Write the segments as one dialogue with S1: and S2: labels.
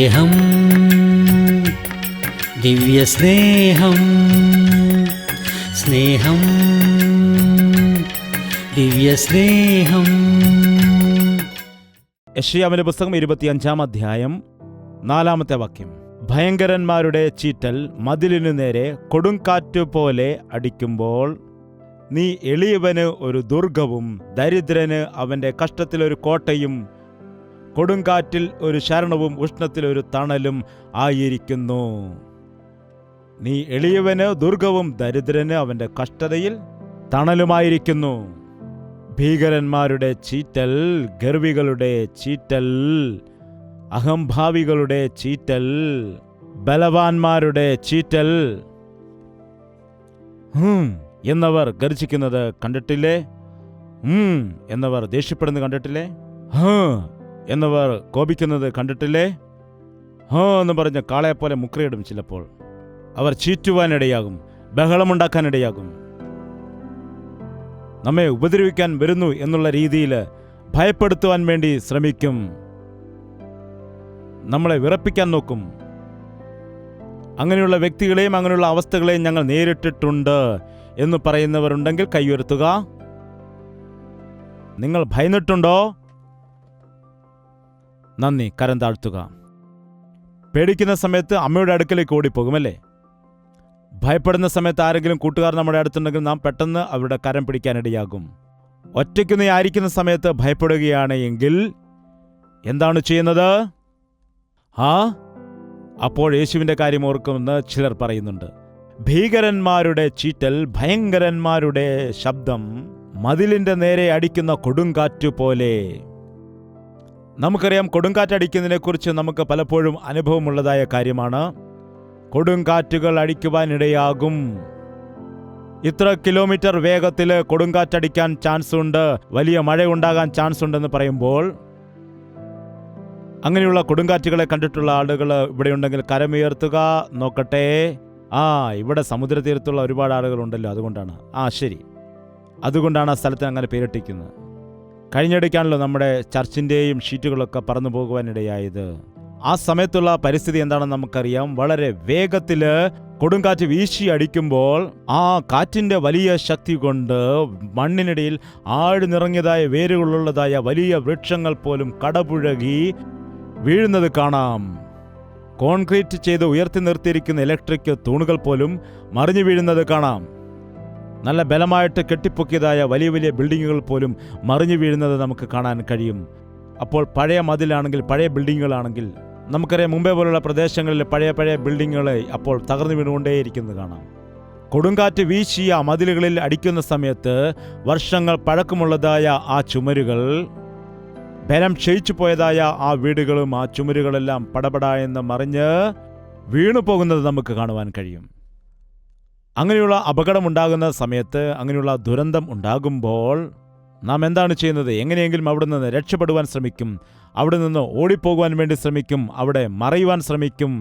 S1: സ്നേഹം, ദിവ്യസ്നേഹം, സ്നേഹം, ദിവ്യസ്നേഹം.
S2: യെശയ്യാവിന്റെ പുസ്തകം 25-ാം അധ്യായം 4-ാമത്തെ വാക്യം. ഭയങ്കരന്മാരുടെ ചീറ്റൽ മതിലിനു നേരെ കൊടുങ്കാറ്റ് പോലെ അടിക്കുമ്പോൾ നീ എളിയവന് ഒരു ദുർഗവും ദരിദ്രന് അവന്റെ കഷ്ടത്തിലൊരു കോട്ടയും കൊടുങ്കാറ്റിൽ ഒരു ശരണവും ഉഷ്ണത്തിലൊരു തണലും ആയിരിക്കുന്നു. നീ എളിയവന് ദുർഗവും ദരിദ്രന് അവന്റെ കഷ്ടതയിൽ തണലുമായിരിക്കുന്നു. ഭീകരന്മാരുടെ ചീറ്റൽ, ഗർവികളുടെ ചീറ്റൽ, അഹംഭാവികളുടെ ചീറ്റൽ, ബലവാന്മാരുടെ ചീറ്റൽ എന്നവർ ഗർജിക്കുന്നത് കണ്ടിട്ടില്ലേ? എന്നവർ ദേഷ്യപ്പെടുന്നത് കണ്ടിട്ടില്ലേ? എന്നവർ കോപിക്കുന്നത് കണ്ടിട്ടില്ലേ? എന്ന് പറഞ്ഞ് കാളയെപ്പോലെ മുക്രയിടും. ചിലപ്പോൾ അവർ ചീറ്റുവാനിടയാകും, ബഹളമുണ്ടാക്കാനിടയാകും, നമ്മെ ഉപദ്രവിക്കാൻ വരുന്നു എന്നുള്ള രീതിയിൽ ഭയപ്പെടുത്തുവാൻ വേണ്ടി ശ്രമിക്കും, നമ്മളെ വിറപ്പിക്കാൻ നോക്കും. അങ്ങനെയുള്ള വ്യക്തികളെയും അങ്ങനെയുള്ള അവസ്ഥകളെയും ഞങ്ങൾ നേരിട്ടിട്ടുണ്ട് എന്ന് പറയുന്നവരുണ്ടെങ്കിൽ കൈയുയർത്തുക. നിങ്ങൾ ഭയന്നിട്ടുണ്ടോ? നന്ദി. കരം താഴ്ത്തുക. പേടിക്കുന്ന സമയത്ത് അമ്മയുടെ അടുക്കലേക്ക് ഓടിപ്പോകുമല്ലേ? ഭയപ്പെടുന്ന സമയത്ത് ആരെങ്കിലും കൂട്ടുകാർ നമ്മുടെ അടുത്തുണ്ടെങ്കിൽ നാം പെട്ടെന്ന് അവരുടെ കരം പിടിക്കാനിടയാകും. ഒറ്റയ്ക്ക് നീ ആയിരിക്കുന്ന സമയത്ത് ഭയപ്പെടുകയാണ് എങ്കിൽ എന്താണ് ചെയ്യുന്നത്? അപ്പോൾ യേശുവിൻ്റെ കാര്യം ഓർക്കുമെന്ന് ചിലർ പറയുന്നുണ്ട്. ഭീകരന്മാരുടെ ചീറ്റൽ, ഭയങ്കരന്മാരുടെ ശബ്ദം, മതിലിന്റെ നേരെ അടിക്കുന്ന കൊടുങ്കാറ്റ് പോലെ. നമുക്കറിയാം, കൊടുങ്കാറ്റടിക്കുന്നതിനെക്കുറിച്ച് നമുക്ക് പലപ്പോഴും അനുഭവമുള്ളതായ കാര്യമാണ്. കൊടുങ്കാറ്റുകൾ അടിക്കുവാനിടയാകും. ഇത്ര കിലോമീറ്റർ വേഗത്തിൽ കൊടുങ്കാറ്റടിക്കാൻ ചാൻസ് ഉണ്ട്, വലിയ മഴ ഉണ്ടാകാൻ ചാൻസ് ഉണ്ടെന്ന് പറയുമ്പോൾ, അങ്ങനെയുള്ള കൊടുങ്കാറ്റുകളെ കണ്ടിട്ടുള്ള ആളുകൾ ഇവിടെയുണ്ടെങ്കിൽ കരമുയർത്തുക. നോക്കട്ടെ. ഇവിടെ സമുദ്രതീരത്തുള്ള ഒരുപാട് ആളുകളുണ്ടല്ലോ, അതുകൊണ്ടാണ്. ശരി, അതുകൊണ്ടാണ് ആ സ്ഥലത്തിന് അങ്ങനെ പേരിട്ടിരിക്കുന്നത്. കഴിഞ്ഞിടയ്ക്കാണല്ലോ നമ്മുടെ ചർച്ചിൻ്റെയും ഷീറ്റുകളൊക്കെ പറന്നു പോകുവാനിടയായത്. ആ സമയത്തുള്ള പരിസ്ഥിതി എന്താണെന്ന് നമുക്കറിയാം. വളരെ വേഗത്തിൽ കൊടുങ്കാറ്റ് വീശി അടിക്കുമ്പോൾ ആ കാറ്റിൻ്റെ വലിയ ശക്തി കൊണ്ട് മണ്ണിനിടയിൽ ആഴ്ന്നിറങ്ങിയതായ വേരുകളുള്ളതായ വലിയ വൃക്ഷങ്ങൾ പോലും കടപുഴകി വീഴുന്നത് കാണാം. കോൺക്രീറ്റ് ചെയ്ത് ഉയർത്തി നിർത്തിയിരിക്കുന്ന ഇലക്ട്രിക് തൂണുകൾ പോലും മറിഞ്ഞു വീഴുന്നത് കാണാം. നല്ല ബലമായിട്ട് കെട്ടിപ്പൊക്കിയതായ വലിയ വലിയ ബിൽഡിങ്ങുകൾ പോലും മറിഞ്ഞു വീഴുന്നത് നമുക്ക് കാണാൻ കഴിയും. അപ്പോൾ പഴയ മതിലാണെങ്കിൽ, പഴയ ബിൽഡിങ്ങുകളാണെങ്കിൽ, നമുക്കറിയാം മുംബൈ പോലുള്ള പ്രദേശങ്ങളിൽ പഴയ ബിൽഡിങ്ങുകൾ അപ്പോൾ തകർന്നു വീണുകൊണ്ടേയിരിക്കുന്നത് കാണാം. കൊടുങ്കാറ്റ് വീശി ആ മതിലുകളിൽ അടിക്കുന്ന സമയത്ത് വർഷങ്ങൾ പഴക്കമുള്ളതായ ആ ചുമരുകൾ, ബലം ക്ഷയിച്ചു പോയതായ ആ വീടുകളും ആ ചുമരുകളെല്ലാം പടപട എന്ന് മറിഞ്ഞ് വീണു പോകുന്നത് നമുക്ക് കാണുവാൻ കഴിയും. അങ്ങനെയുള്ള അപകടമുണ്ടാകുന്ന സമയത്ത്, അങ്ങനെയുള്ള ദുരന്തം ഉണ്ടാകുമ്പോൾ നാം എന്താണ് ചെയ്യുന്നത്? എങ്ങനെയെങ്കിലും അവിടെ നിന്ന് രക്ഷപ്പെടുവാൻ ശ്രമിക്കും, അവിടെ നിന്ന് ഓടിപ്പോകുവാൻ വേണ്ടി ശ്രമിക്കും, അവിടെ മറയുവാൻ ശ്രമിക്കും.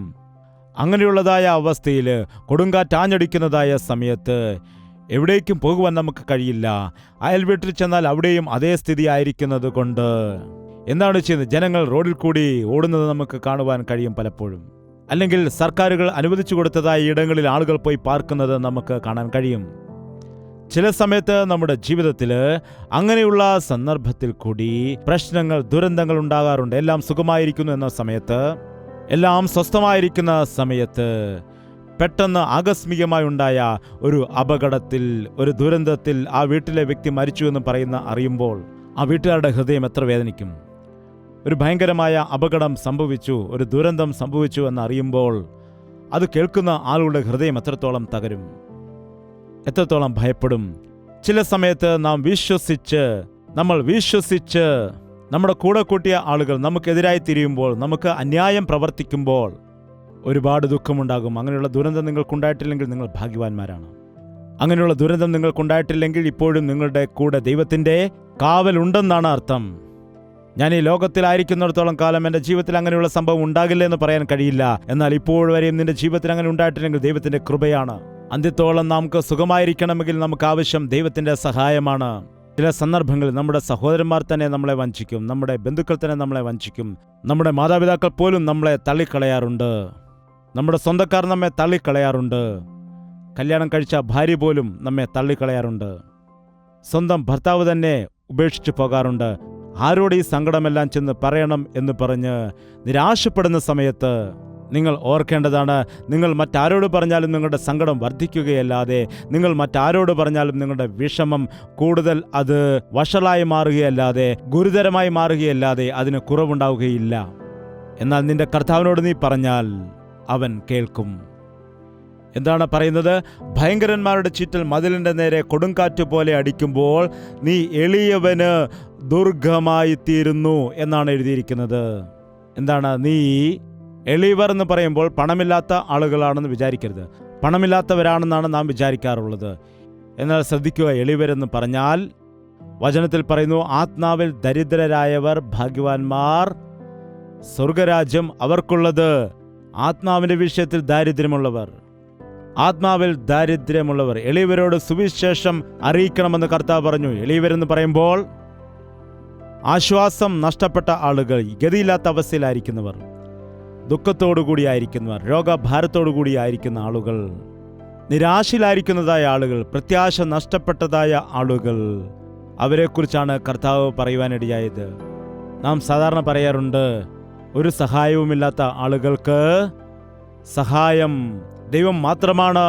S2: അങ്ങനെയുള്ളതായ അവസ്ഥയിൽ കൊടുങ്കാറ്റാഞ്ഞടിക്കുന്നതായ സമയത്ത് എവിടേക്കും പോകുവാൻ നമുക്ക് കഴിയില്ല. അയൽ വീട്ടിൽ ചെന്നാൽ അവിടെയും അതേ സ്ഥിതി ആയിരിക്കുന്നത് കൊണ്ട് എന്താണ് ചെയ്യുന്നത്? ജനങ്ങൾ റോഡിൽ കൂടി ഓടുന്നത് നമുക്ക് കാണുവാൻ കഴിയും പലപ്പോഴും. അല്ലെങ്കിൽ സർക്കാരുകൾ അനുവദിച്ചു കൊടുത്തതായ ഇടങ്ങളിൽ ആളുകൾ പോയി പാർക്കുന്നത് നമുക്ക് കാണാൻ കഴിയും. ചില സമയത്ത് നമ്മുടെ ജീവിതത്തിൽ അങ്ങനെയുള്ള സന്ദർഭത്തിൽ കൂടി പ്രശ്നങ്ങൾ, ദുരന്തങ്ങൾ ഉണ്ടാകാറുണ്ട്. എല്ലാം സുഖമായിരിക്കുന്നു എന്ന സമയത്ത്, എല്ലാം സ്വസ്ഥമായിരിക്കുന്ന സമയത്ത് പെട്ടെന്ന് ആകസ്മികമായി ഉണ്ടായ ഒരു അപകടത്തിൽ, ഒരു ദുരന്തത്തിൽ ആ വീട്ടിലെ വ്യക്തി മരിച്ചു എന്ന് അറിയുമ്പോൾ ആ വീട്ടുകാരുടെ ഹൃദയം എത്ര വേദനിക്കും. ഒരു ഭയങ്കരമായ അപകടം സംഭവിച്ചു, ഒരു ദുരന്തം സംഭവിച്ചു എന്നറിയുമ്പോൾ അത് കേൾക്കുന്ന ആളുകളുടെ ഹൃദയം എത്രത്തോളം തകരും, എത്രത്തോളം ഭയപ്പെടും. ചില സമയത്ത് നമ്മൾ വിശ്വസിച്ച് നമ്മുടെ കൂടെ കൂട്ടിയ ആളുകൾ നമുക്കെതിരായി തിരിയുമ്പോൾ, നമുക്ക് അന്യായം പ്രവർത്തിക്കുമ്പോൾ ഒരുപാട് ദുഃഖമുണ്ടാകും. അങ്ങനെയുള്ള ദുരന്തം നിങ്ങൾക്കുണ്ടായിട്ടില്ലെങ്കിൽ നിങ്ങൾ ഭാഗ്യവാന്മാരാണ്. അങ്ങനെയുള്ള ദുരന്തം നിങ്ങൾക്കുണ്ടായിട്ടില്ലെങ്കിൽ ഇപ്പോഴും നിങ്ങളുടെ കൂടെ ദൈവത്തിൻ്റെ കാവലുണ്ടെന്നാണ് അർത്ഥം. ഞാൻ ഈ ലോകത്തിലായിരിക്കുന്നിടത്തോളം കാലം എൻ്റെ ജീവിതത്തിൽ അങ്ങനെയുള്ള സംഭവം ഉണ്ടാകില്ല എന്ന് പറയാൻ കഴിയില്ല. എന്നാൽ ഇപ്പോഴുവരെയും നിന്റെ ജീവിതത്തിൽ അങ്ങനെ ഉണ്ടായിട്ടില്ലെങ്കിൽ ദൈവത്തിൻ്റെ കൃപയാണ്. അന്ത്യത്തോളം നമുക്ക് സുഖമായിരിക്കണമെങ്കിൽ നമുക്ക് ആവശ്യം ദൈവത്തിൻ്റെ സഹായമാണ്. ചില സന്ദർഭങ്ങളിൽ നമ്മുടെ സഹോദരന്മാർ തന്നെ നമ്മളെ വഞ്ചിക്കും, നമ്മുടെ ബന്ധുക്കൾ തന്നെ നമ്മളെ വഞ്ചിക്കും, നമ്മുടെ മാതാപിതാക്കൾ പോലും നമ്മളെ തള്ളിക്കളയാറുണ്ട്, നമ്മുടെ സ്വന്തക്കാർ നമ്മെ തള്ളിക്കളയാറുണ്ട്, കല്യാണം കഴിച്ച ഭാര്യ പോലും നമ്മെ തള്ളിക്കളയാറുണ്ട്, സ്വന്തം ഭർത്താവ് തന്നെ ഉപേക്ഷിച്ചു പോകാറുണ്ട്. ആരോട് ഈ സങ്കടമെല്ലാം ചെന്ന് പറയണം എന്ന് പറഞ്ഞ് നിരാശപ്പെടുന്ന സമയത്ത് നിങ്ങൾ ഓർക്കേണ്ടതാണ്, നിങ്ങൾ മറ്റാരോട് പറഞ്ഞാലും നിങ്ങളുടെ സങ്കടം വർദ്ധിക്കുകയല്ലാതെ, നിങ്ങൾ മറ്റാരോട് പറഞ്ഞാലും നിങ്ങളുടെ വിഷമം കൂടുതൽ അത് വഷളായി മാറുകയല്ലാതെ, ഗുരുതരമായി മാറുകയല്ലാതെ അതിന് കുറവുണ്ടാവുകയില്ല. എന്നാൽ നിന്റെ കർത്താവിനോട് നീ പറഞ്ഞാൽ അവൻ കേൾക്കും. എന്താണ് പറയുന്നത്? ഭയങ്കരന്മാരുടെ ചുറ്റൽ മതിലിൻ്റെ നേരെ കൊടുങ്കാറ്റ് പോലെ അടിക്കുമ്പോൾ നീ എളിയവന് ദുർഗമായി തീരുന്നു എന്നാണ് എഴുതിയിരിക്കുന്നത്. എന്താണ്? നീ എളിയവർ എന്ന് പറയുമ്പോൾ പണമില്ലാത്ത ആളുകളാണെന്ന് വിചാരിക്കരുത്, പണമില്ലാത്തവരാണെന്നാണ് നാം വിചാരിക്കാറുള്ളത്. എന്നാൽ ശ്രദ്ധിക്കുക, എളിയവരെന്ന് പറഞ്ഞാൽ വചനത്തിൽ പറയുന്നു, ആത്മാവിൽ ദരിദ്രരായവർ ഭാഗ്യവാന്മാർ, സ്വർഗരാജ്യം അവർക്കുള്ളത്. ആത്മാവിൻ്റെ വിഷയത്തിൽ ദാരിദ്ര്യമുള്ളവർ, ആത്മാവിൽ ദാരിദ്ര്യമുള്ളവർ, എളിയവരോട് സുവിശേഷം അറിയിക്കണമെന്ന് കർത്താവ് പറഞ്ഞു. എളിയവരെന്ന് പറയുമ്പോൾ ആശ്വാസം നഷ്ടപ്പെട്ട ആളുകൾ, ഗതിയില്ലാത്ത അവസ്ഥയിലായിരിക്കുന്നവർ, ദുഃഖത്തോടുകൂടിയായിരിക്കുന്നവർ, രോഗഭാരത്തോടുകൂടിയായിരിക്കുന്ന ആളുകൾ, നിരാശയിലായിരിക്കുന്നതായ ആളുകൾ, പ്രത്യാശ നഷ്ടപ്പെട്ടതായ ആളുകൾ, അവരെക്കുറിച്ചാണ് കർത്താവ് പറയുവാനിടയായത്. നാം സാധാരണ പറയാറുണ്ട്, ഒരു സഹായവുമില്ലാത്ത ആളുകൾക്ക് സഹായം ദൈവം മാത്രമാണ്.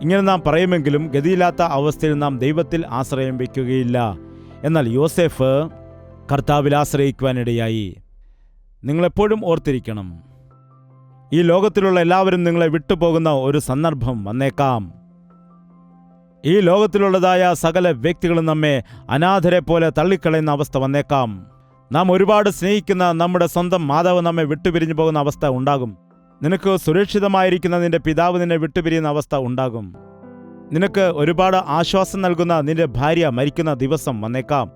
S2: ഇങ്ങനെ നാം പറയുമെങ്കിലും ഗതിയില്ലാത്ത അവസ്ഥയിൽ നാം ദൈവത്തിൽ ആശ്രയം വയ്ക്കുകയില്ല. എന്നാൽ യോസേഫ് കർത്താവിൽ ആശ്രയിക്കുവാനിടയായി. നിങ്ങളെപ്പോഴും ഓർത്തിരിക്കണം, ഈ ലോകത്തിലുള്ള എല്ലാവരും നിങ്ങളെ വിട്ടുപോകുന്ന ഒരു സന്ദർഭം വന്നേക്കാം. ഈ ലോകത്തിലുള്ളതായ സകല വ്യക്തികളും നമ്മെ അനാഥരെ പോലെ തള്ളിക്കളയുന്ന അവസ്ഥ വന്നേക്കാം. നാം ഒരുപാട് സ്നേഹിക്കുന്ന നമ്മുടെ സ്വന്തം മാതാവ് നമ്മെ വിട്ടുപിരിഞ്ഞു പോകുന്ന അവസ്ഥ ഉണ്ടാകും. നിനക്ക് സുരക്ഷിതമായിരിക്കുന്ന നിന്റെ പിതാവ് നിന്നെ വിട്ടുപിരിയുന്ന അവസ്ഥ ഉണ്ടാകും. നിനക്ക് ഒരുപാട് ആശ്വാസം നൽകുന്ന നിന്റെ ഭാര്യ മരിക്കുന്ന ദിവസം വന്നേക്കാം.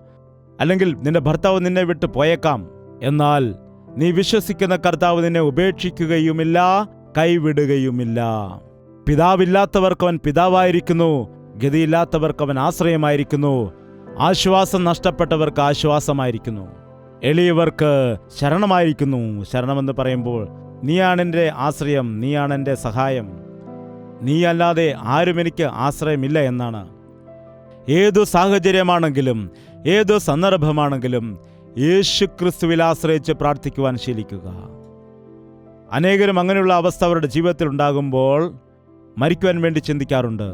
S2: അല്ലെങ്കിൽ നിന്റെ ഭർത്താവ് നിന്നെ വിട്ടു പോയേക്കാം. എന്നാൽ നീ വിശ്വസിക്കുന്ന കർത്താവ് നിന്നെ ഉപേക്ഷിക്കുകയുമില്ല, കൈവിടുകയുമില്ല. പിതാവില്ലാത്തവർക്ക് അവൻ പിതാവായിരിക്കുന്നു, ഗതിയില്ലാത്തവർക്ക് അവൻ ആശ്രയമായിരിക്കുന്നു, ആശ്വാസം നഷ്ടപ്പെട്ടവർക്ക് ആശ്വാസമായിരിക്കുന്നു, എളിയവർക്ക് ശരണമായിരിക്കുന്നു. ശരണമെന്ന് പറയുമ്പോൾ നീയാണെൻ്റെ ആശ്രയം, നീയാണെൻ്റെ സഹായം, നീയല്ലാതെ ആരും എനിക്ക് ആശ്രയമില്ല എന്നാണ്. ഏതു സാഹചര്യമാണെങ്കിലും ഏതു സന്ദർഭമാണെങ്കിലും യേശുക്രിസ്തുവിൽ ആശ്രയിച്ച് പ്രാർത്ഥിക്കുവാൻ ശീലിക്കുക. അനേകരും അങ്ങനെയുള്ള അവസ്ഥ അവരുടെ ജീവിതത്തിൽ ഉണ്ടാകുമ്പോൾ മരിക്കുവാൻ വേണ്ടി ചിന്തിക്കാറുണ്ട്,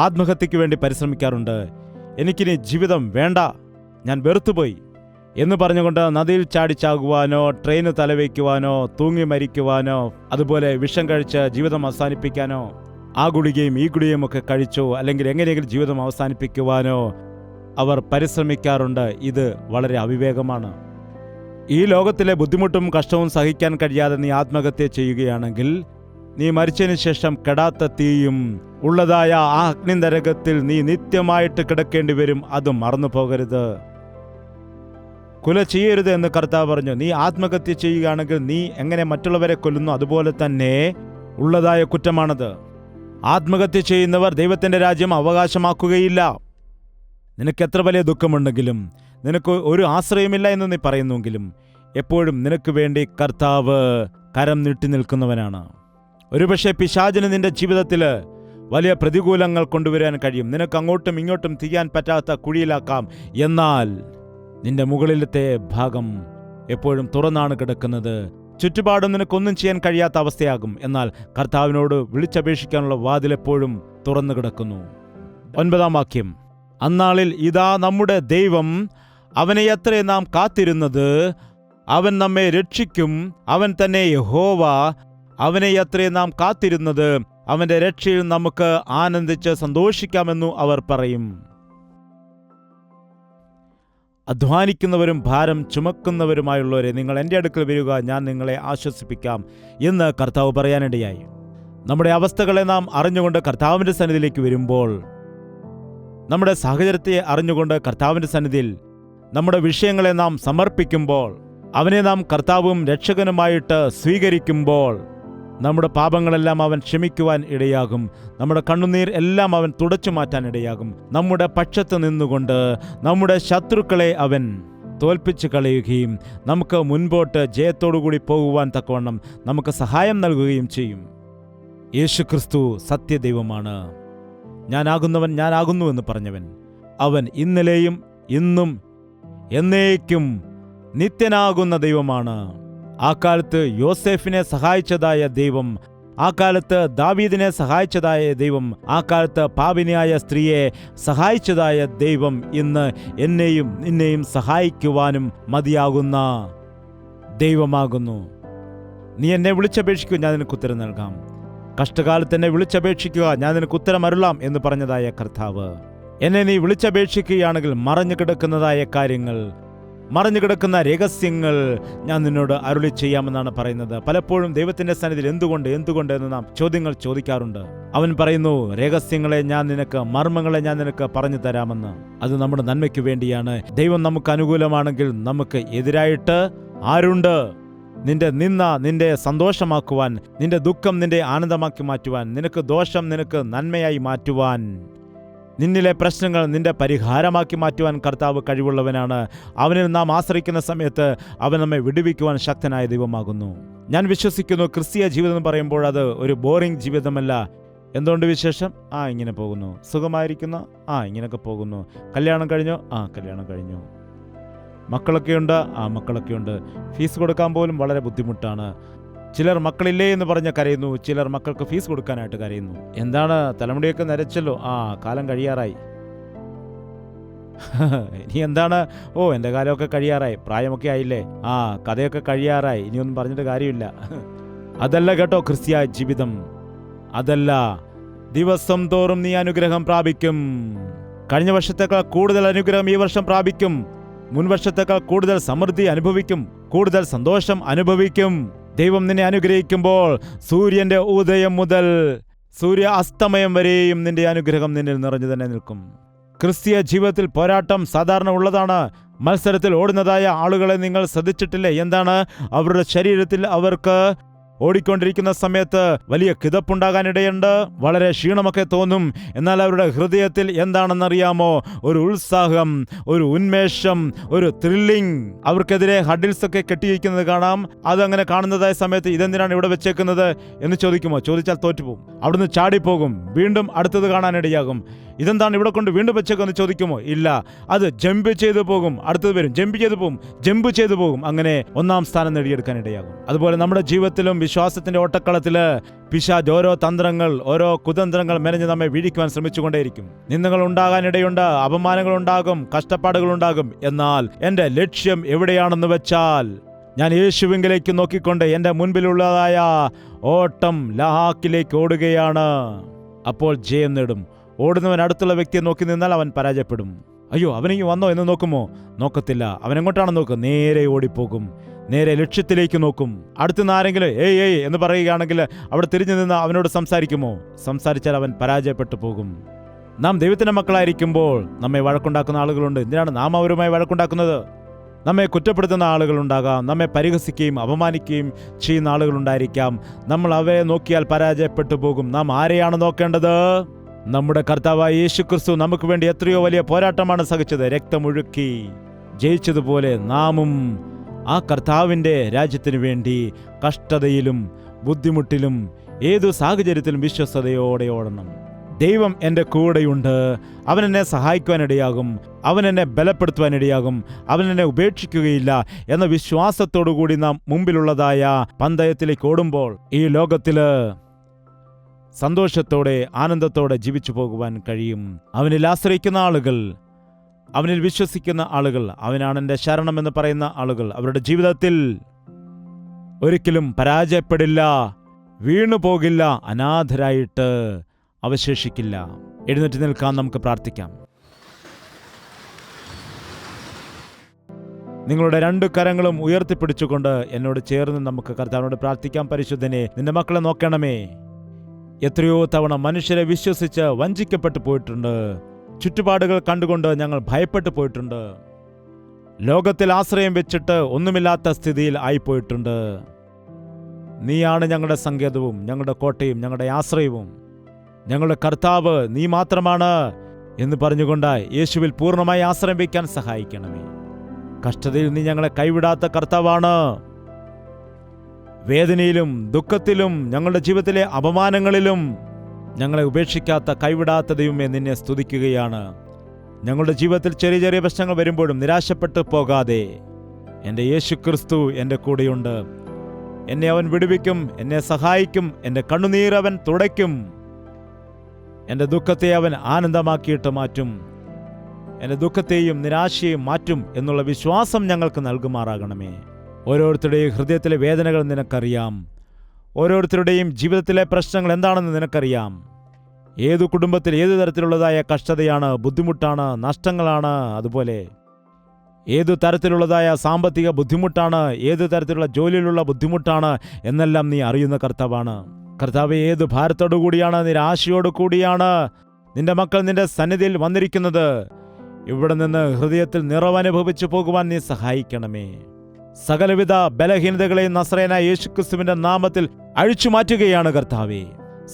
S2: ആത്മഹത്യയ്ക്ക് വേണ്ടി പരിശ്രമിക്കാറുണ്ട്. എനിക്കിനി ജീവിതം വേണ്ട, ഞാൻ വെറുത്തുപോയി എന്ന് പറഞ്ഞുകൊണ്ട് നദിയിൽ ചാടിച്ചാകുവാനോ, ട്രെയിന് തലവയ്ക്കുവാനോ, തൂങ്ങി മരിക്കുവാനോ, അതുപോലെ വിഷം കഴിച്ച് ജീവിതം അവസാനിപ്പിക്കാനോ, ആ ഗുളികയും ഈ ഗുളികയും ഒക്കെ കഴിച്ചോ, അല്ലെങ്കിൽ എങ്ങനെയെങ്കിലും ജീവിതം അവസാനിപ്പിക്കുവാനോ അവർ പരിശ്രമിക്കാറുണ്ട്. ഇത് വളരെ അവിവേകമാണ്. ഈ ലോകത്തിലെ ബുദ്ധിമുട്ടും കഷ്ടവും സഹിക്കാൻ കഴിയാതെ നീ ആത്മഹത്യ ചെയ്യുകയാണെങ്കിൽ, നീ മരിച്ചതിന് ശേഷം കെടാത്ത തീയും ഉള്ളതായ ആ അഗ്നിനരകത്തിൽ നീ നിത്യമായിട്ട് കിടക്കേണ്ടി വരും. അത് മറന്നു പോകരുത്. കൊല ചെയ്യരുത് എന്ന് കർത്താവ് പറഞ്ഞു. നീ ആത്മഹത്യ ചെയ്യുകയാണെങ്കിൽ നീ എങ്ങനെ മറ്റുള്ളവരെ കൊല്ലുന്നു, അതുപോലെ തന്നെ ഉള്ളതായ കുറ്റമാണത്. ആത്മഹത്യ ചെയ്യുന്നവർ ദൈവത്തിൻ്റെ രാജ്യം അവകാശമാക്കുകയില്ല. നിനക്ക് എത്ര വലിയ ദുഃഖമുണ്ടെങ്കിലും, നിനക്ക് ഒരു ആശ്രയമില്ല എന്ന് നീ പറയുന്നുവെങ്കിലും, എപ്പോഴും നിനക്ക് വേണ്ടി കർത്താവ് കരം നീട്ടി നിൽക്കുന്നവനാണ്. ഒരുപക്ഷെ പിശാചിന് നിന്റെ ജീവിതത്തിൽ വലിയ പ്രതികൂലങ്ങൾ കൊണ്ടുവരാൻ കഴിയും. നിനക്ക് അങ്ങോട്ടും ഇങ്ങോട്ടും തിരിയാൻ പറ്റാത്ത കുഴിയിലാക്കാം. എന്നാൽ നിന്റെ മുകളിലത്തെ ഭാഗം എപ്പോഴും തുറന്നാണ് കിടക്കുന്നത്. ചുറ്റുപാടും നിനക്കൊന്നും ചെയ്യാൻ കഴിയാത്ത അവസ്ഥയാകും. എന്നാൽ കർത്താവിനോട് വിളിച്ചപേക്ഷിക്കാനുള്ള വാതിലെപ്പോഴും തുറന്നു കിടക്കുന്നു. 9-ാം വാക്യം, അന്നാളിൽ ഇതാ നമ്മുടെ ദൈവം, അവനെയത്രേ നാം കാത്തിരുന്നത്, അവൻ നമ്മെ രക്ഷിക്കും, അവൻ തന്നെ യഹോവ, അവനെയത്രേ നാം കാത്തിരുന്നത്, അവൻ്റെ രക്ഷയിൽ നമുക്ക് ആനന്ദിച്ച് സന്തോഷിക്കാമെന്നു അവർ പറയും. അധ്വാനിക്കുന്നവരും ഭാരം ചുമക്കുന്നവരുമായുള്ളവരെ, നിങ്ങൾ എൻ്റെ അടുക്കൽ വരിക, ഞാൻ നിങ്ങളെ ആശ്വസിപ്പിക്കാം എന്ന് കർത്താവ് പറയാനിടയായി. നമ്മുടെ അവസ്ഥകളെ നാം അറിഞ്ഞുകൊണ്ട് കർത്താവിൻ്റെ സന്നിധിയിലേക്ക് വരുമ്പോൾ, നമ്മുടെ സാഹചര്യത്തെ അറിഞ്ഞുകൊണ്ട് കർത്താവിൻ്റെ സന്നിധിയിൽ നമ്മുടെ വിഷയങ്ങളെ നാം സമർപ്പിക്കുമ്പോൾ, അവനെ നാം കർത്താവും രക്ഷകനുമായിട്ട് സ്വീകരിക്കുമ്പോൾ, നമ്മുടെ പാപങ്ങളെല്ലാം അവൻ ക്ഷമിക്കുവാൻ ഇടയാകും. നമ്മുടെ കണ്ണുനീർ എല്ലാം അവൻ തുടച്ചു മാറ്റാൻ ഇടയാകും. നമ്മുടെ പക്ഷത്ത് നിന്നുകൊണ്ട് നമ്മുടെ ശത്രുക്കളെ അവൻ തോൽപ്പിച്ചു കളയുകയും നമുക്ക് മുൻപോട്ട് ജയത്തോടുകൂടി പോകുവാൻ തക്കവണ്ണം നമുക്ക് സഹായം നൽകുകയും ചെയ്യും. യേശുക്രിസ്തു സത്യദൈവമാണ്. ഞാനാകുന്നവൻ ഞാനാകുന്നുവെന്ന് പറഞ്ഞവൻ. അവൻ ഇന്നലെയും ഇന്നും എന്നേക്കും നിത്യനാകുന്ന ദൈവമാണ്. ആ കാലത്ത് യോസേഫിനെ സഹായിച്ചതായ ദൈവം, ആ കാലത്ത് ദാവീദിനെ സഹായിച്ചതായ ദൈവം, ആ കാലത്ത് പാപിനിയായ സ്ത്രീയെ സഹായിച്ചതായ ദൈവം ഇന്ന് എന്നെയും നിന്നെയും സഹായിക്കുവാനും മതിയാകുന്ന ദൈവമാകുന്നു. നീ എന്നെ വിളിച്ചപേക്ഷിക്കുക, ഞാൻ നിനക്ക് ഉത്തരം നൽകാം. കഷ്ടകാലത്ത് എന്നെ വിളിച്ചപേക്ഷിക്കുക, ഞാൻ നിനക്ക് ഉത്തരം അരുളാം എന്ന് പറഞ്ഞതായ കർത്താവ്, എന്നെ നീ വിളിച്ചപേക്ഷിക്കുകയാണെങ്കിൽ മറഞ്ഞു കിടക്കുന്നതായ കാര്യങ്ങൾ, മറഞ്ഞു കിടക്കുന്ന രഹസ്യങ്ങൾ ഞാൻ നിന്നോട് അരുളി ചെയ്യാമെന്നാണ് പറയുന്നത്. പലപ്പോഴും ദൈവത്തിന്റെ സന്നിധിയിൽ എന്തുകൊണ്ട് എന്ന് നാം ചോദ്യങ്ങൾ ചോദിക്കാറുണ്ട്. അവൻ പറയുന്നു, രഹസ്യങ്ങളെ ഞാൻ നിനക്ക്, മർമ്മങ്ങളെ ഞാൻ നിനക്ക് പറഞ്ഞു തരാമെന്ന്. അത് നമ്മുടെ നന്മയ്ക്ക് വേണ്ടിയാണ്. ദൈവം നമുക്ക് അനുകൂലമാണെങ്കിൽ നമുക്ക് എതിരായിട്ട് ആരുണ്ട്? നിന്റെ നിന്ന നിന്റെ സന്തോഷമാക്കുവാൻ, നിന്റെ ദുഃഖം നിന്റെ ആനന്ദമാക്കി മാറ്റുവാൻ, നിനക്ക് ദോഷം നിനക്ക് നന്മയായി മാറ്റുവാൻ, നിന്നിലെ പ്രശ്നങ്ങൾ നിന്റെ പരിഹാരമാക്കി മാറ്റുവാൻ കർത്താവ് കഴിവുള്ളവനാണ്. അവനിൽ നാം ആശ്രയിക്കുന്ന സമയത്ത് അവൻ നമ്മെ വിടുവിക്കുവാൻ ശക്തനായ ദൈവമാകുന്നു. ഞാൻ വിശ്വസിക്കുന്നു, ക്രിസ്തീയ ജീവിതം എന്ന് പറയുമ്പോൾ അത് ഒരു ബോറിംഗ് ജീവിതമല്ല. എന്തുകൊണ്ട് വിശേഷം? ഇങ്ങനെ പോകുന്നു. സുഖമായിരിക്കുന്നു? ഇങ്ങനെയൊക്കെ പോകുന്നു. കല്യാണം കഴിഞ്ഞോ? കല്യാണം കഴിഞ്ഞു. മക്കളൊക്കെയുണ്ട്? മക്കളൊക്കെയുണ്ട്. ഫീസ് കൊടുക്കാൻ പോലും വളരെ ബുദ്ധിമുട്ടാണ്. ചിലർ മക്കളില്ലേ എന്ന് പറഞ്ഞ് കരയുന്നു, ചിലർ മക്കൾക്ക് ഫീസ് കൊടുക്കാനായിട്ട് കരയുന്നു. എന്താണ്, തലമുടിയൊക്കെ നരച്ചല്ലോ, കാലം കഴിയാറായി. ഇനി എന്താണ്? എൻ്റെ കാലമൊക്കെ കഴിയാറായി, പ്രായമൊക്കെ ആയില്ലേ, കഥയൊക്കെ കഴിയാറായി, ഇനിയൊന്നും പറഞ്ഞിട്ട് കാര്യമില്ല. അതല്ല കേട്ടോ ക്രിസ്തീയ ജീവിതം, അതല്ല. ദിവസം തോറും നീ അനുഗ്രഹം പ്രാപിക്കും. കഴിഞ്ഞ വർഷത്തേക്കാൾ കൂടുതൽ അനുഗ്രഹം ഈ വർഷം പ്രാപിക്കും. മുൻവർഷത്തേക്കാൾ കൂടുതൽ സമൃദ്ധി അനുഭവിക്കും, കൂടുതൽ സന്തോഷം അനുഭവിക്കും. ദൈവം നിന്നെ അനുഗ്രഹിക്കുമ്പോൾ സൂര്യന്റെ ഉദയം മുതൽ സൂര്യ അസ്തമയം വരെയും നിന്റെ അനുഗ്രഹം നിന്നിൽ നിറഞ്ഞു തന്നെ നിൽക്കും. ക്രിസ്തീയ ജീവിതത്തിൽ പോരാട്ടം സാധാരണ ഉള്ളതാണ്. മത്സരത്തിൽ ഓടുന്നതായ ആളുകളെ നിങ്ങൾ ശ്രദ്ധിച്ചിട്ടില്ലേ? എന്താണ് അവരുടെ ശരീരത്തിൽ അവർക്ക് ഓടിക്കൊണ്ടിരിക്കുന്ന സമയത്ത് വലിയ കിതപ്പുണ്ടാകാനിടയുണ്ട്, വളരെ ക്ഷീണമൊക്കെ തോന്നും. എന്നാൽ അവരുടെ ഹൃദയത്തിൽ എന്താണെന്നറിയാമോ? ഒരു ഉത്സാഹം, ഒരു ഉന്മേഷം, ഒരു ത്രില്ലിംഗ്. അവർക്കെതിരെ ഹഡിൽസ് ഒക്കെ കെട്ടിയിരിക്കുന്നത് കാണാം. അതങ്ങനെ കാണുന്നതായ സമയത്ത് ഇതെന്തിനാണ് ഇവിടെ വെച്ചേക്കുന്നത് എന്ന് ചോദിക്കുമോ? ചോദിച്ചാൽ തോറ്റുപോകും. അവിടുന്ന് ചാടിപ്പോകും. വീണ്ടും അടുത്തത് കാണാനിടയാകും. ഇതെന്താണ് ഇവിടെ കൊണ്ട് വീണ്ടും വെച്ചേക്കെന്ന് ചോദിക്കുമോ? ഇല്ല, അത് ജമ്പ് ചെയ്തു പോകും. അടുത്തത് വരും, ജമ്പ് ചെയ്തു പോകും. അങ്ങനെ ഒന്നാം സ്ഥാനം നേടിയെടുക്കാനിടയാകും. അതുപോലെ നമ്മുടെ ജീവിതത്തിലും വിശ്വാസത്തിന്റെ ഓട്ടക്കളത്തില് പിശാച് ഓരോ തന്ത്രങ്ങൾ, ഓരോ കുതന്ത്രങ്ങൾ മെനഞ്ഞ് നമ്മെ വീഴിക്കുവാൻ ശ്രമിച്ചുകൊണ്ടേയിരിക്കും. നിന്ദകൾ ഉണ്ടാകാനിടയുണ്ട്, അപമാനങ്ങൾ ഉണ്ടാകും, കഷ്ടപ്പാടുകൾ ഉണ്ടാകും. എന്നാൽ എന്റെ ലക്ഷ്യം എവിടെയാണെന്ന് വെച്ചാൽ, ഞാൻ യേശുവിലേക്ക് നോക്കിക്കൊണ്ട് എൻ്റെ മുൻപിലുള്ളതായ ഓട്ടം ലാഹാക്കിലേക്ക് ഓടുകയാണ്. അപ്പോൾ ജയം നേടും. ഓടുന്നവൻ അടുത്തുള്ള വ്യക്തിയെ നോക്കി നിന്നാൽ അവൻ പരാജയപ്പെടും. അയ്യോ, അവനെങ്കി വന്നോ എന്ന് നോക്കുമോ? നോക്കത്തില്ല. അവനെങ്ങോട്ടാണ് നോക്കുക? നേരെ ഓടിപ്പോകും, നേരെ ലക്ഷ്യത്തിലേക്ക് നോക്കും. അടുത്തുനിന്ന് ആരെങ്കിലും ഏയ് എന്ന് പറയുകയാണെങ്കിൽ അവിടെ തിരിഞ്ഞു നിന്ന് അവനോട് സംസാരിക്കുമോ? സംസാരിച്ചാൽ അവൻ പരാജയപ്പെട്ടു പോകും. നാം ദൈവത്തിന്റെ മക്കളായിരിക്കുമ്പോൾ നമ്മെ വഴക്കുണ്ടാക്കുന്ന ആളുകളുണ്ട്. എന്തിനാണ് നാം അവരുമായി വഴക്കുണ്ടാക്കുന്നത്? നമ്മെ കുറ്റപ്പെടുത്തുന്ന ആളുകളുണ്ടാകാം, നമ്മെ പരിഹസിക്കുകയും അപമാനിക്കുകയും ചെയ്യുന്ന ആളുകളുണ്ടായിരിക്കാം. നമ്മൾ അവരെ നോക്കിയാൽ പരാജയപ്പെട്ടു പോകും. നാം ആരെയാണ് നോക്കേണ്ടത്? നമ്മുടെ കർത്താവായ യേശുക്രിസ്തു നമുക്ക് വേണ്ടി എത്രയോ വലിയ പോരാട്ടമാണ് സഹിച്ചത്. രക്തമൊഴുക്കി ജയിച്ചതുപോലെ നാമും ആ കർത്താവിൻ്റെ രാജ്യത്തിനു വേണ്ടി കഷ്ടതയിലും ബുദ്ധിമുട്ടിലും ഏതു സാഹചര്യത്തിലും വിശ്വസ്തയോടെ ഓടണം. ദൈവം എൻ്റെ കൂടെയുണ്ട്, അവൻ എന്നെ സഹായിക്കുവാനിടയാകും, അവൻ എന്നെ ബലപ്പെടുത്തുവാനിടയാകും, അവൻ എന്നെ ഉപേക്ഷിക്കുകയില്ല എന്ന വിശ്വാസത്തോടു കൂടി നാം മുമ്പിലുള്ളതായ പന്തയത്തിലേക്ക് ഓടുമ്പോൾ ഈ ലോകത്തില് സന്തോഷത്തോടെ ആനന്ദത്തോടെ ജീവിച്ചു പോകുവാൻ കഴിയും. അവനിൽ ആശ്രയിക്കുന്ന ആളുകൾ, അവനിൽ വിശ്വസിക്കുന്ന ആളുകൾ, അവനാണ് എൻ്റെ ശരണം എന്ന് പറയുന്ന ആളുകൾ അവരുടെ ജീവിതത്തിൽ ഒരിക്കലും പരാജയപ്പെടില്ല, വീണു പോകില്ല, അനാഥരായിട്ട് അവശേഷിക്കില്ല. എഴുന്നേറ്റ് നിൽക്കാൻ നമുക്ക് പ്രാർത്ഥിക്കാം. നിങ്ങളുടെ 2 കരങ്ങളും ഉയർത്തിപ്പിടിച്ചുകൊണ്ട് എന്നോട് ചേർന്ന് നമുക്ക് കർത്താവിനോട് പ്രാർത്ഥിക്കാം. പരിശുദ്ധനെ, നിന്റെ മക്കളെ നോക്കണമേ. എത്രയോ തവണ മനുഷ്യരെ വിശ്വസിച്ച് വഞ്ചിക്കപ്പെട്ടു പോയിട്ടുണ്ട്. ചുറ്റുപാടുകൾ കണ്ടുകൊണ്ട് ഞങ്ങൾ ഭയപ്പെട്ടു പോയിട്ടുണ്ട്. ലോകത്തിൽ ആശ്രയം വെച്ചിട്ട് ഒന്നുമില്ലാത്ത സ്ഥിതിയിൽ ആയിപ്പോയിട്ടുണ്ട്. നീയാണ് ഞങ്ങളുടെ സങ്കേതവും ഞങ്ങളുടെ കോട്ടയും ഞങ്ങളുടെ ആശ്രയവും, ഞങ്ങളുടെ കർത്താവ് നീ മാത്രമാണ് എന്ന് പറഞ്ഞുകൊണ്ട് യേശുവിൽ പൂർണ്ണമായി ആശ്രയം വയ്ക്കാൻ സഹായിക്കണമേ. കഷ്ടതയിൽ നീ ഞങ്ങളെ കൈവിടാത്ത കർത്താവാണ്. വേദനയിലും ദുഃഖത്തിലും ഞങ്ങളുടെ ജീവിതത്തിലെ അപമാനങ്ങളിലും ഞങ്ങളെ ഉപേക്ഷിക്കാത്ത കൈവിടാത്ത ദൈവമേ, നിന്നെ സ്തുതിക്കുകയാണ്. ഞങ്ങളുടെ ജീവിതത്തിൽ ചെറിയ ചെറിയ പ്രശ്നങ്ങൾ വരുമ്പോഴും നിരാശപ്പെട്ടു പോകാതെ എൻ്റെ യേശു ക്രിസ്തു എൻ്റെ കൂടെയുണ്ട്. എന്നെ അവൻ വിടുവിക്കും, എന്നെ സഹായിക്കും, എൻ്റെ കണ്ണുനീരവൻ തുടയ്ക്കും, എൻ്റെ ദുഃഖത്തെ അവൻ ആനന്ദമാക്കിയിട്ട് മാറ്റും, എൻ്റെ ദുഃഖത്തെയും നിരാശയെയും മാറ്റും എന്നുള്ള വിശ്വാസം ഞങ്ങൾക്ക് നൽകുമാറാകണമേ. ഓരോരുത്തരുടെയും ഹൃദയത്തിലെ വേദനകൾ നിനക്കറിയാം. ഓരോരുത്തരുടെയും ജീവിതത്തിലെ പ്രശ്നങ്ങൾ എന്താണെന്ന് നിനക്കറിയാം. ഏതു കുടുംബത്തിൽ ഏതു തരത്തിലുള്ളതായ കഷ്ടതയാണ്, ബുദ്ധിമുട്ടാണ്, നഷ്ടങ്ങളാണ്, അതുപോലെ ഏതു തരത്തിലുള്ളതായ സാമ്പത്തിക ബുദ്ധിമുട്ടാണ്, ഏതു തരത്തിലുള്ള ജോലിയിലുള്ള ബുദ്ധിമുട്ടാണ് എന്നെല്ലാം നീ അറിയുന്ന കർത്താവാണ്. കർത്താവ്, ഏതു ഭാരത്തോടു കൂടിയാണ്, നിരാശയോടു കൂടിയാണ് നിന്റെ മക്കൾ നിന്റെ സന്നിധിയിൽ വന്നിരിക്കുന്നത്. ഇവിടെ നിന്ന് ഹൃദയത്തിൽ നിറവനുഭവിച്ചു പോകുവാൻ നീ സഹായിക്കണമേ. സകലവിധ ബലഹീനതകളെയും നസ്രയനായ യേശുക്രിസ്തുവിന്റെ നാമത്തിൽ അഴിച്ചു മാറ്റുകയാണ് കർത്താവേ.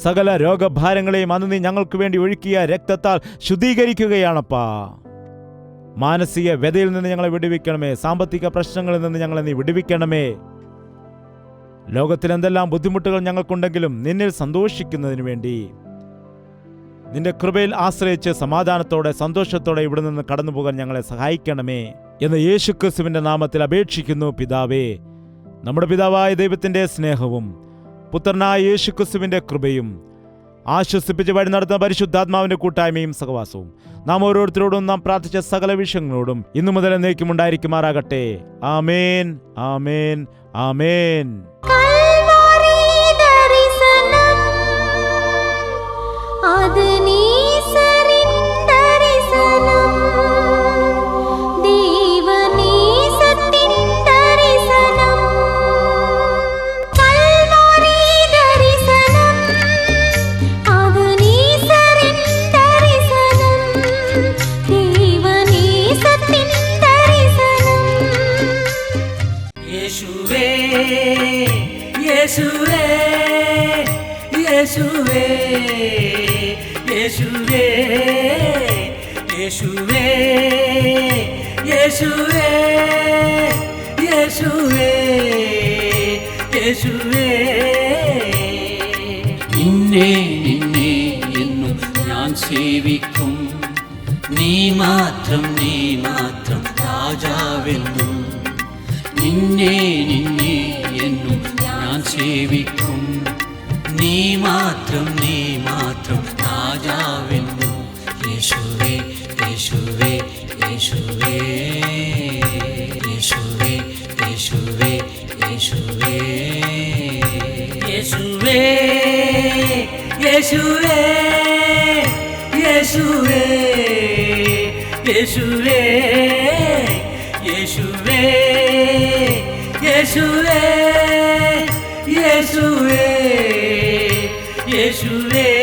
S2: സകല രോഗഭാരങ്ങളെയും അന്ന് നീ ഞങ്ങൾക്ക് വേണ്ടി ഒഴുക്കിയ രക്തത്താൽ ശുദ്ധീകരിക്കുകയാണപ്പാ. മാനസിക വ്യതയിൽ നിന്ന് ഞങ്ങളെ വിടുവിക്കണമേ. സാമ്പത്തിക പ്രശ്നങ്ങളിൽ നിന്ന് ഞങ്ങളെ നീ വിടുവിക്കണമേ. ലോകത്തിൽ എന്തെല്ലാം ബുദ്ധിമുട്ടുകൾ ഞങ്ങൾക്കുണ്ടെങ്കിലും നിന്നിൽ സന്തോഷിക്കുന്നതിന് വേണ്ടി നിന്റെ കൃപയിൽ ആശ്രയിച്ച് സമാധാനത്തോടെ സന്തോഷത്തോടെ ഇവിടെ നിന്ന് കടന്നു പോകാൻ ഞങ്ങളെ സഹായിക്കണമേ എന്ന് യേശുക്രിസ്തുവിന്റെ നാമത്തിൽ അപേക്ഷിക്കുന്നു പിതാവേ. നമ്മുടെ പിതാവായ ദൈവത്തിന്റെ സ്നേഹവും പുത്രനായ യേശുക്രിസ്തുവിന്റെ കൃപയും ആശ്വസിപ്പിച്ച് വഴി നടത്തുന്ന പരിശുദ്ധാത്മാവിന്റെ കൂട്ടായ്മയും സഹവാസവും നാം ഓരോരുത്തരോടും നാം പ്രാർത്ഥിച്ച സകല വിഷയങ്ങളോടും ഇന്നു മുതൽ എന്നേക്കും ഉണ്ടായിരിക്കുമാറാകട്ടെ. ആമേൻ, ആമേൻ, ആമേൻ.
S1: യേശുവേ, യേശുവേ, യേശുവേ, യേശുവേ, യേശുവേ, യേശുവേ, യേശുവേ. നിന്നെ നിന്നെ എന്നും ഞാൻ സേവിക്കും, നീ മാത്രം രാജാവെന്നും. നിന്നെ നിന്നെ എന്നും ഞാൻ സേവിക്കും, നീ മാത്രം രാജാവെന്നും. യേശുവേ, യേശുവേ, യേശുവേ, യേശുവേ, യേശുവേ, യേശുവേ, യേശുവേ, യേശുവേ, യേശുവേ, യേശുവേ, യേശുവേ, യേശുവേ, യേശുവേ, യേശുവേ.